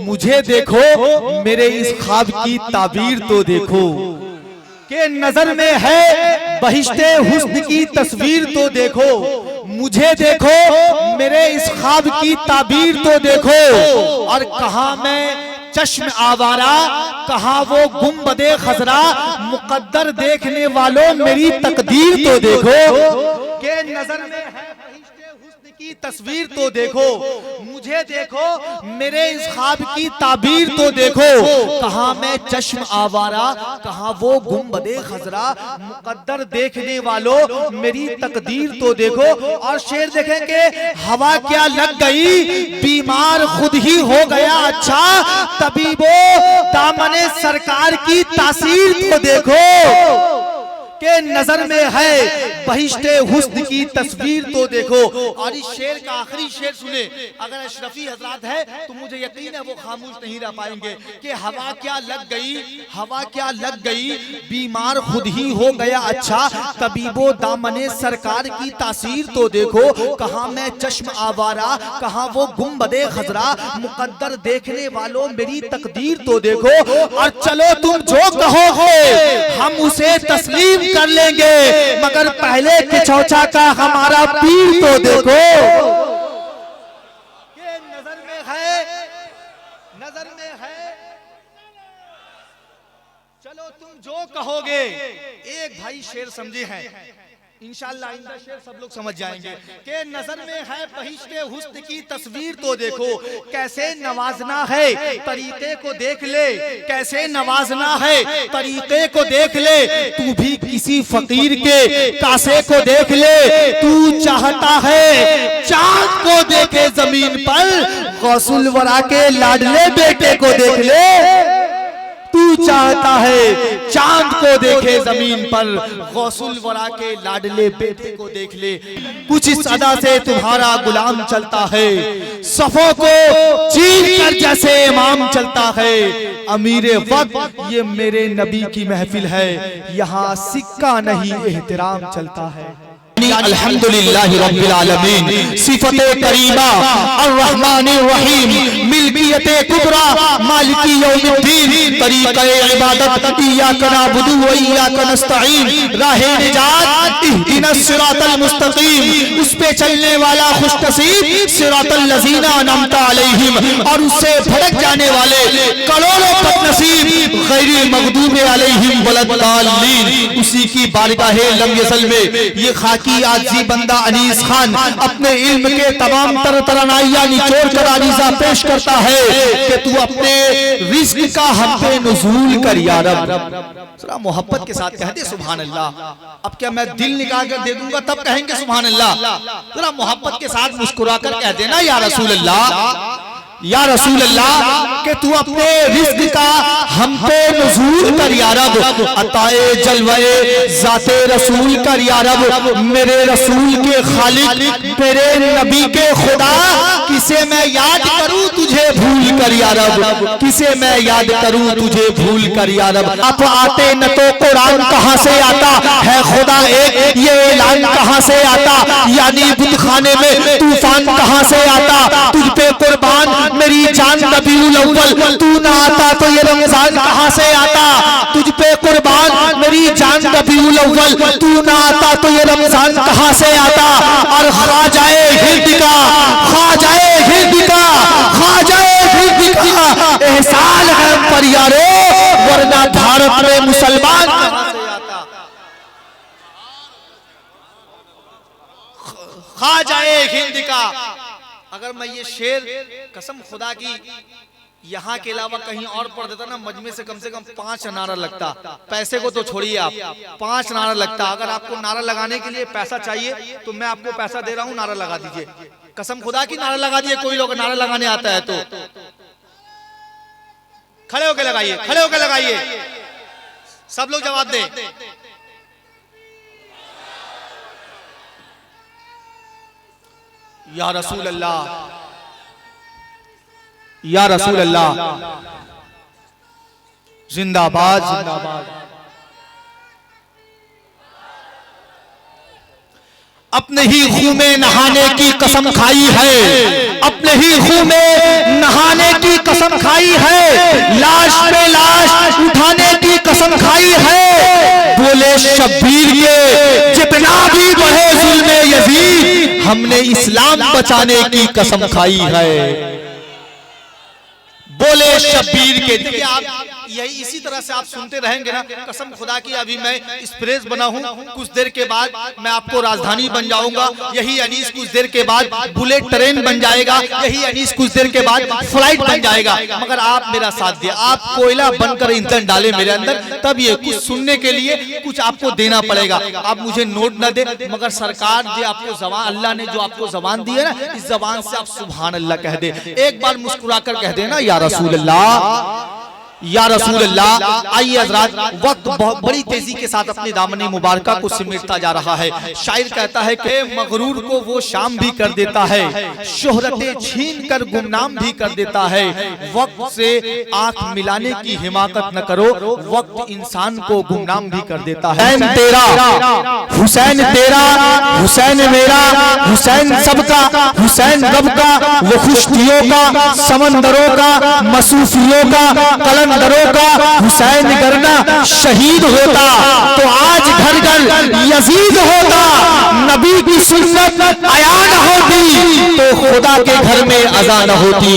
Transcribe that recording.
मुझे देखो, मेरे इस ख्वाब की ताबीर तो देखो, के नजर में है बहिश्ते हुस्न की तस्वीर तो देखो। मुझे देखो, मेरे इस ख्वाब की ताबीर तो देखो। और कहा मैं चश्म आवारा, कहा वो गुंबदे खजरा, मुकद्दर देखने वालों मेरी तकदीर तो देखो। के नजर में है की तस्वीर तो देखो। मुझे देखो, मेरे इस ख्वाब की ताबीर तो देखो। कहा मैं चश्म आवारा, कहा वो गुंबदे खजरा, मुकद्दर देखने वालों मेरी तकदीर तो देखो। और शेर देखेंगे, हवा क्या लग गई, बीमार खुद ही हो गया अच्छा, तबीबो दामने सरकार की तासीर तो देखो। के नजर में है बहिश्ते हुस्न की तस्वीर तो देखो। और इस शेर का आखिरी शेर सुने, अगर अशरफी हजरात है तो मुझे यकीन है वो खामोश नहीं रह पाएंगे। कि हवा क्या लग गई, हवा क्या लग गई, बीमार खुद ही हो गया अच्छा, तबीबो दामने सरकार की तासीर तो देखो। कहा मैं चश्म आवारा, कहा वो गुंबदे खजरा, मुकद्दर देखने वालों मेरी तकदीर तो देखो। और चलो तुम जो कहोगे हम उसे तस्लीम कर लेंगे, मगर पहले किचौचा का हमारा पीर तो देखो। ये नजर में है, नजर में है, चलो तुम जो कहोगे। एक भाई शेर समझे हैं, इंशाअल्लाह आइंदा शेर सब लोग समझ जाएंगे। के नजर में है बहिश्ते हुस्न की तस्वीर तो देखो। कैसे नवाजना है तरीके को देख ले, कैसे नवाजना है तरीके को देख ले। तू भी किसी फकीर के कासे को देख ले। तू चाहता है चांद को देखे जमीन पर, गौसुल वरा के लाडले बेटे को देख ले। तू चाहता है चांद को देखे जमीन पर, गौसुल वरा के लाडले बेटे को देख ले। कुछ इस अदा से तुम्हारा गुलाम चलता है, सफों को चीर कर जैसे इमाम चलता है। अमीरे वक्त ये मेरे नबी की महफिल है, यहाँ सिक्का नहीं एहतराम चलता है। अल्हम्दुलिल्लाह रब्बिल आलमीन, सिफते करीमा अर्रहमानिर रहीम, मिल्कियते कुबरा मालिकी यौमिद्दीन, तरीक़े इबादत इय्याका नअबुदु व इय्याका नस्तईन, राहे निजात इहदिनस सिरातल मुस्तकीम, उस पे चलने वाला खुशनसीब सिरातल लज़ीना अनअमता अलैहिम, और उससे भटक जाने वाले करोड़ों बदनसीब गैरिल मग़दूबि अलैहिम वलद्दालीन। उसी की बारगाहे लम यज़ल में ये खाकी आजी बंदा अनीस खान अपने इल्म के तमाम तरनाइयां निचोड़ कर अरीज़ा पेश करता है कि तू अपने रिज़्क़ का हम पे नुज़ूल कर या रब। जरा मोहब्बत के साथ कह दे सुभान अल्लाह। अब क्या मैं दिल निकाल कर दे दूंगा तब कहेंगे सुभान अल्लाह? जरा मोहब्बत के साथ मुस्कुरा कर कह देना या रसूल अल्लाह, या रसूल अल्लाह, कि तू अपने रिज़्क़ का हम पे नुज़ूल कर या रब। अताए जलवाए ज़ाते रसूल कर या रब। मेरे रसूल के खालिक तेरे नबी के खुदा, किसे मैं याद करूं तुझे भूल कर या रब, किसे मैं याद करूं तुझे भूल कर या रब। अब आते न तो कुरान कहां से आता है खुदा एक, ये ऐलान कहां से आता, यानी बुतखाने में तूफान कहां से आता। तुझ पे कुर्बान मेरी जान रबीउल अव्वल, तू ना आता तो ये रमजान कहां से आता। तुझ पे कुर्बान मेरी जान रबीउल अव्वल, तू ना आता तो ये रमजान कहां से आता। और ख्वाजाए हिंद का, ख्वाजाए हिंद का, ख्वाजाए हिंद का एहसान है पर यारो, वरना भारत में मुसलमान कहां से आता। ख्वाजाए हिंद का। अगर मैं ये शेर कसम खुदा की यहाँ के अलावा कहीं और पढ़ देता ना, मजमे से कम 5 नारा लगता। पैसे को तो छोड़िए आप, 5 नारा लगता। अगर आपको नारा लगाने के लिए पैसा चाहिए तो मैं आपको पैसा दे रहा हूँ, नारा लगा दीजिए। कसम खुदा की नारा लगा दिए। कोई लोग नारा लगाने आता है तो खड़े होकर लगाइए, खड़े होकर लगाइए, सब लोग जवाब दें। या रसूल अल्लाह, या रसूल अल्लाह, जिंदाबाद जिंदाबाद। अपने ही खून में नहाने की कसम खाई है, अपने ही खून में नहाने की कसम खाई है, लाश पे लाश उठाने की कसम खाई है। बोले शब्बीर के जितना भी बढ़े जुल्म यजीद, हमने इस्लाम बचाने की कसम खाई है। बोले शब्बीर के। देखिए आप यही इसी तरह से आप सुनते रहेंगे ना, कसम खुदा की अभी मैं एक्सप्रेस बना हूं, कुछ देर के बाद मैं आपको राजधानी बन जाऊंगा, यही अनीस कुछ देर के बाद बुलेट ट्रेन बन जाएगा, यही अनीस कुछ देर के बाद फ्लाइट बन जाएगा। मगर आप मेरा साथ दिया, आप कोयला बनकर ईंधन डाले मेरे अंदर, तब ये कुछ सुनने के लिए कुछ आपको देना पड़ेगा। आप मुझे नोट न दे, मगर सरकार जो आपको जबान, अल्लाह ने जो आपको जबान दी है ना, इस जबान से आप सुभान अल्लाह कह दे, एक बार मुस्कुराकर कह देना या रसूल अल्लाह, या रसूल अल्लाह। आइए हज़रात, वक्त बहुत बड़ी तेजी के साथ अपनी दामनी मुबारका को सिमटता जा रहा है। शायर कहता है कि मगरूर को वो शाम भी कर देता है, शोहरतें छीन कर गुमनाम भी कर देता है। वक्त से आंख मिलाने की हिमाकत न करो, वक्त इंसान को गुमनाम भी कर देता है। हुसैन तेरा, हुसैन तेरा, हुसैन मेरा, हुसैन सबका, हुसैन रब का, वो खुश्तियों का, समंदरों का, मसूफियों का, कलंदरों का। हुसैन करना शहीद होता तो आज घर घर यजीद होता, नबी की सुन्नत आया न होती तो खुदा के घर में अज़ान होती।